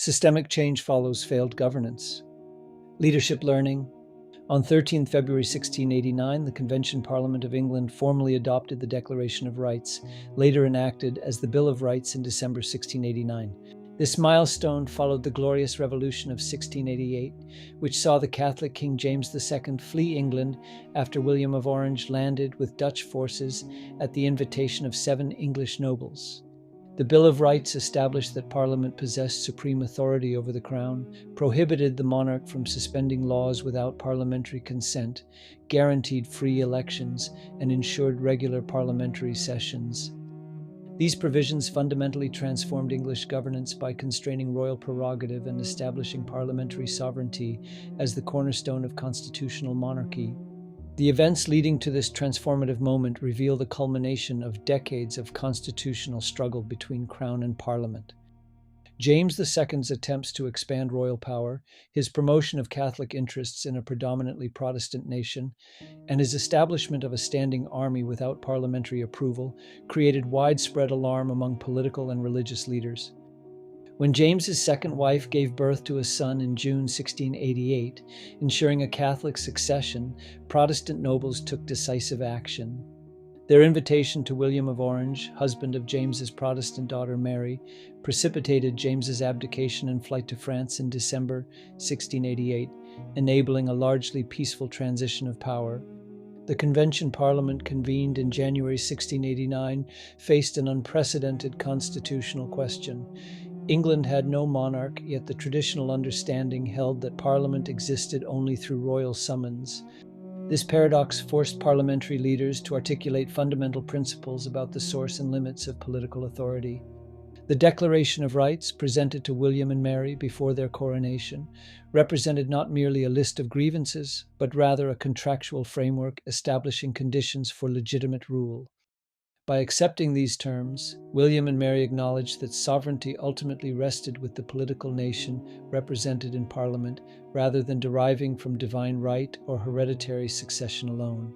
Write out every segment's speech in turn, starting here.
Systemic change follows failed governance. Leadership learning. On 13 February 1689, the Convention Parliament of England formally adopted the Declaration of Rights, later enacted as the Bill of Rights in December 1689. This milestone followed the Glorious Revolution of 1688, which saw the Catholic King James II flee England after William of Orange landed with Dutch forces at the invitation of 7 English nobles. The Bill of Rights established that Parliament possessed supreme authority over the Crown, prohibited the monarch from suspending laws without parliamentary consent, guaranteed free elections, and ensured regular parliamentary sessions. These provisions fundamentally transformed English governance by constraining royal prerogative and establishing parliamentary sovereignty as the cornerstone of constitutional monarchy. The events leading to this transformative moment reveal the culmination of decades of constitutional struggle between Crown and Parliament. James II's attempts to expand royal power, his promotion of Catholic interests in a predominantly Protestant nation, and his establishment of a standing army without parliamentary approval created widespread alarm among political and religious leaders. When James's second wife gave birth to a son in June 1688, ensuring a Catholic succession, Protestant nobles took decisive action. Their invitation to William of Orange, husband of James's Protestant daughter Mary, precipitated James's abdication and flight to France in December 1688, enabling a largely peaceful transition of power. The Convention Parliament, convened in January 1689, faced an unprecedented constitutional question. England had no monarch, yet the traditional understanding held that Parliament existed only through royal summons. This paradox forced parliamentary leaders to articulate fundamental principles about the source and limits of political authority. The Declaration of Rights, presented to William and Mary before their coronation, represented not merely a list of grievances, but rather a contractual framework establishing conditions for legitimate rule. By accepting these terms, William and Mary acknowledged that sovereignty ultimately rested with the political nation represented in Parliament, rather than deriving from divine right or hereditary succession alone.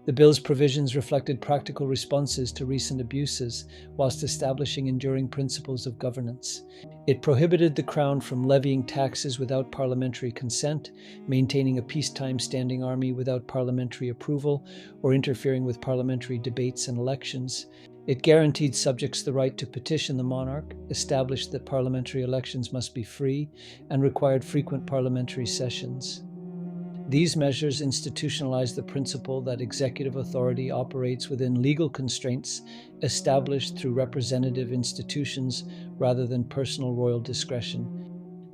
The bill's provisions reflected practical responses to recent abuses, whilst establishing enduring principles of governance. It prohibited the Crown from levying taxes without parliamentary consent, maintaining a peacetime standing army without parliamentary approval, or interfering with parliamentary debates and elections. It guaranteed subjects the right to petition the monarch, established that parliamentary elections must be free, and required frequent parliamentary sessions. These measures institutionalize the principle that executive authority operates within legal constraints established through representative institutions rather than personal royal discretion.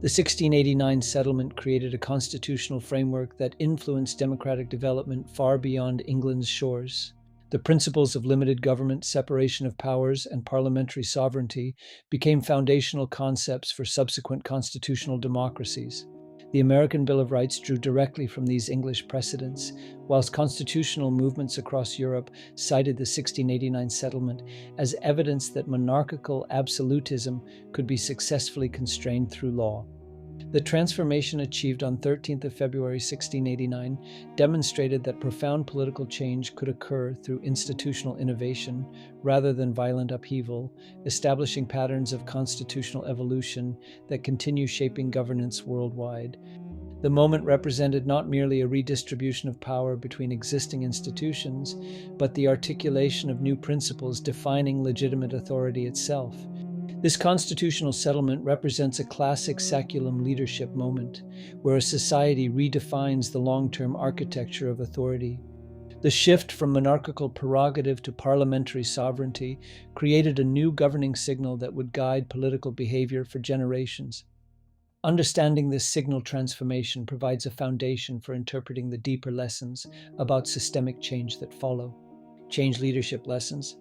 The 1689 settlement created a constitutional framework that influenced democratic development far beyond England's shores. The principles of limited government, separation of powers, and parliamentary sovereignty became foundational concepts for subsequent constitutional democracies. The American Bill of Rights drew directly from these English precedents, whilst constitutional movements across Europe cited the 1689 settlement as evidence that monarchical absolutism could be successfully constrained through law. The transformation achieved on 13th of February 1689 demonstrated that profound political change could occur through institutional innovation rather than violent upheaval, establishing patterns of constitutional evolution that continue shaping governance worldwide. The moment represented not merely a redistribution of power between existing institutions, but the articulation of new principles defining legitimate authority itself. This constitutional settlement represents a classic saculum leadership moment, where a society redefines the long-term architecture of authority. The shift from monarchical prerogative to parliamentary sovereignty created a new governing signal that would guide political behavior for generations. Understanding this signal transformation provides a foundation for interpreting the deeper lessons about systemic change that follow. Change leadership lessons.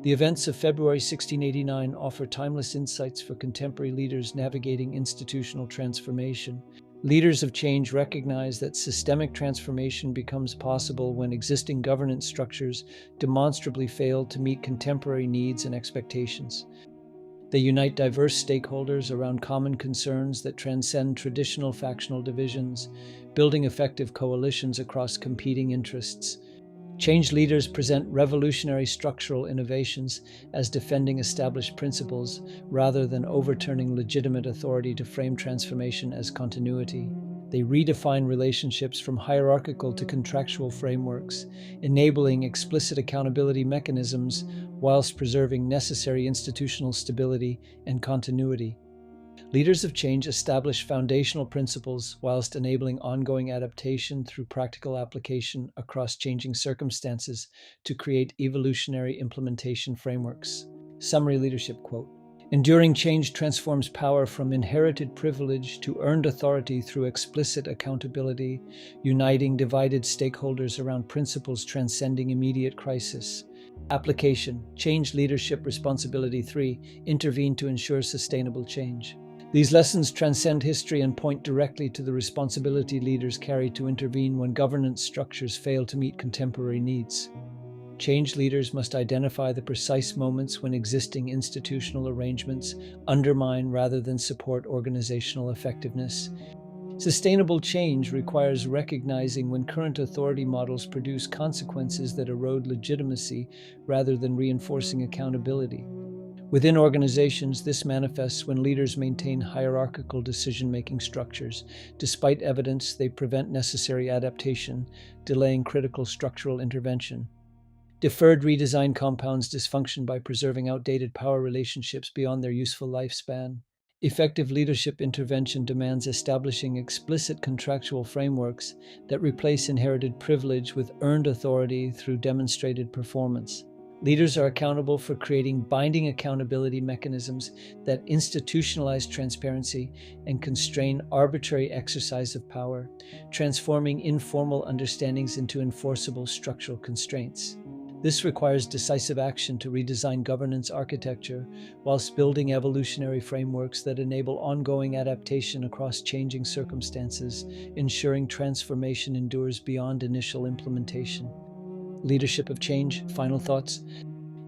The events of February 1689 offer timeless insights for contemporary leaders navigating institutional transformation. Leaders of change recognize that systemic transformation becomes possible when existing governance structures demonstrably fail to meet contemporary needs and expectations. They unite diverse stakeholders around common concerns that transcend traditional factional divisions, building effective coalitions across competing interests. Change leaders present revolutionary structural innovations as defending established principles rather than overturning legitimate authority to frame transformation as continuity. They redefine relationships from hierarchical to contractual frameworks, enabling explicit accountability mechanisms whilst preserving necessary institutional stability and continuity. Leaders of change establish foundational principles whilst enabling ongoing adaptation through practical application across changing circumstances to create evolutionary implementation frameworks. Summary leadership quote. Enduring change transforms power from inherited privilege to earned authority through explicit accountability, uniting divided stakeholders around principles transcending immediate crisis. Application. Change leadership responsibility 3. Intervene to ensure sustainable change. These lessons transcend history and point directly to the responsibility leaders carry to intervene when governance structures fail to meet contemporary needs. Change leaders must identify the precise moments when existing institutional arrangements undermine rather than support organizational effectiveness. Sustainable change requires recognizing when current authority models produce consequences that erode legitimacy rather than reinforcing accountability. Within organizations, this manifests when leaders maintain hierarchical decision-making structures. Despite evidence, they prevent necessary adaptation, delaying critical structural intervention. Deferred redesign compounds dysfunction by preserving outdated power relationships beyond their useful lifespan. Effective leadership intervention demands establishing explicit contractual frameworks that replace inherited privilege with earned authority through demonstrated performance. Leaders are accountable for creating binding accountability mechanisms that institutionalize transparency and constrain arbitrary exercise of power, transforming informal understandings into enforceable structural constraints. This requires decisive action to redesign governance architecture whilst building evolutionary frameworks that enable ongoing adaptation across changing circumstances, ensuring transformation endures beyond initial implementation. Leadership of change. Final thoughts.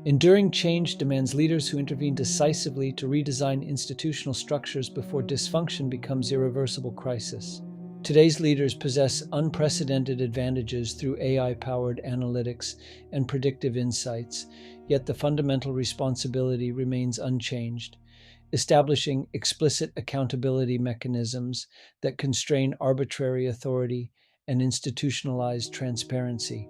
Enduring change demands leaders who intervene decisively to redesign institutional structures before dysfunction becomes irreversible crisis. Today's leaders possess unprecedented advantages through AI-powered analytics and predictive insights, yet the fundamental responsibility remains unchanged. Establishing explicit accountability mechanisms that constrain arbitrary authority and institutionalize transparency.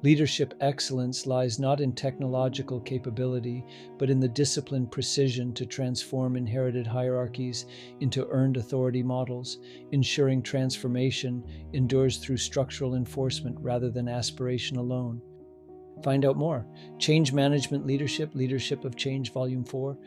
Leadership excellence lies not in technological capability, but in the disciplined precision to transform inherited hierarchies into earned authority models, ensuring transformation endures through structural enforcement rather than aspiration alone. Find out more. Change Management Leadership, Leadership of Change, Volume 4.